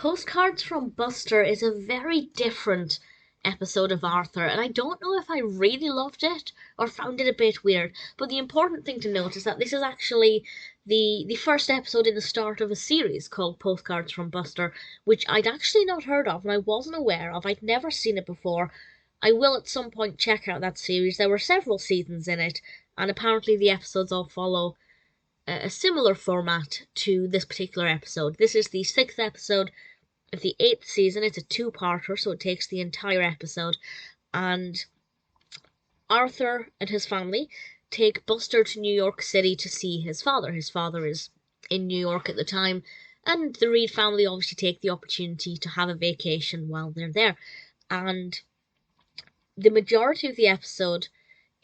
Postcards from Buster is a very different episode of Arthur, and I don't know if I really loved it or found it a bit weird. But the important thing to note is that this is actually the first episode in the start of a series called Postcards from Buster, which I'd actually not heard of and I wasn't aware of. I'd never seen it before. I will at some point check out that series. There were several seasons in it, and apparently the episodes all follow a similar format to this particular episode. This is the sixth episode of the eighth season. It's a two-parter, so it takes the entire episode. And Arthur and his family take Buster to New York City to see his father. His father is in New York at the time, and the Reed family obviously take the opportunity to have a vacation while they're there. And the majority of the episode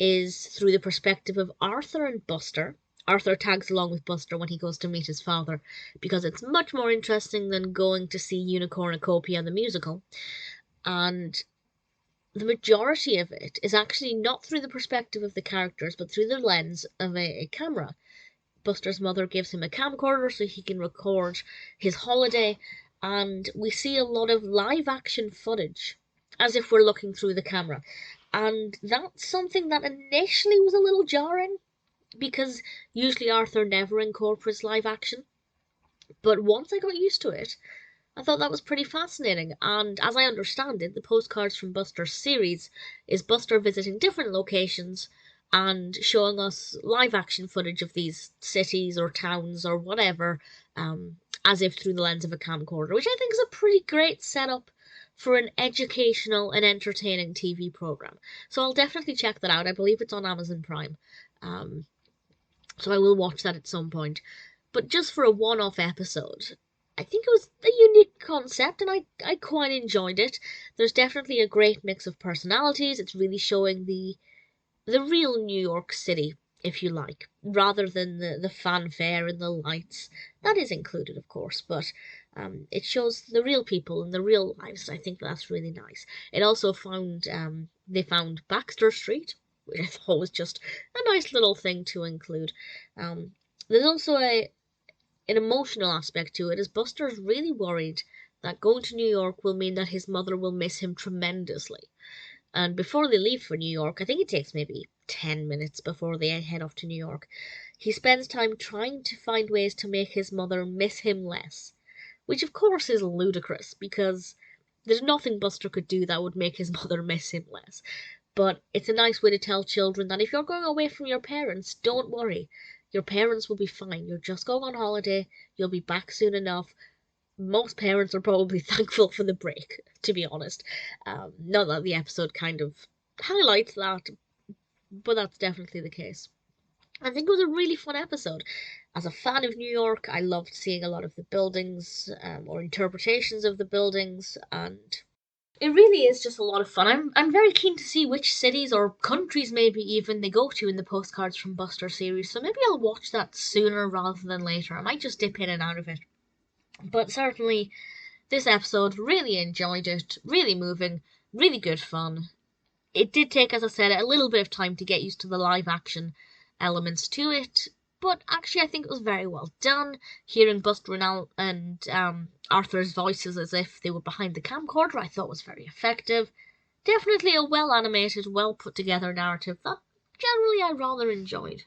is through the perspective of Arthur and Buster. Arthur tags along with Buster when he goes to meet his father, because it's much more interesting than going to see Unicornucopia the musical. And the majority of it is actually not through the perspective of the characters, but through the lens of a camera. Buster's mother gives him a camcorder so he can record his holiday, and we see a lot of live action footage, as if we're looking through the camera. And that's something that initially was a little jarring, because usually Arthur never incorporates live action. But once I got used to it, I thought that was pretty fascinating. And as I understand it, the Postcards from Buster series is Buster visiting different locations and showing us live action footage of these cities or towns or whatever, as if through the lens of a camcorder, which I think is a pretty great setup for an educational and entertaining TV program. So I'll definitely check that out. I believe it's on Amazon Prime. So I will watch that at some point. But just for a one-off episode, I think it was a unique concept, and I quite enjoyed it. There's definitely a great mix of personalities. It's really showing the real New York City, if you like, rather than the fanfare and the lights. That is included, of course, but it shows the real people and the real lives. I think that's really nice. It also they found Baxter Street, which I thought was just a nice little thing to include. There's also an emotional aspect to it, as Buster's really worried that going to New York will mean that his mother will miss him tremendously. And before they leave for New York, I think it takes maybe 10 minutes before they head off to New York, he spends time trying to find ways to make his mother miss him less. Which of course is ludicrous, because there's nothing Buster could do that would make his mother miss him less. But it's a nice way to tell children that if you're going away from your parents, don't worry. Your parents will be fine. You're just going on holiday. You'll be back soon enough. Most parents are probably thankful for the break, to be honest. Not that the episode kind of highlights that, but that's definitely the case. I think it was a really fun episode. As a fan of New York, I loved seeing a lot of the buildings, or interpretations of the buildings, and it really is just a lot of fun. I'm very keen to see which cities or countries maybe even they go to in the Postcards from Buster series, so maybe I'll watch that sooner rather than later. I might just dip in and out of it. But certainly, this episode, really enjoyed it, really moving, really good fun. It did take, as I said, a little bit of time to get used to the live action elements to it, but actually I think it was very well done. Hearing Buster and Arthur's voices as if they were behind the camcorder, I thought was very effective. Definitely a well-animated, well-put-together narrative that generally I rather enjoyed.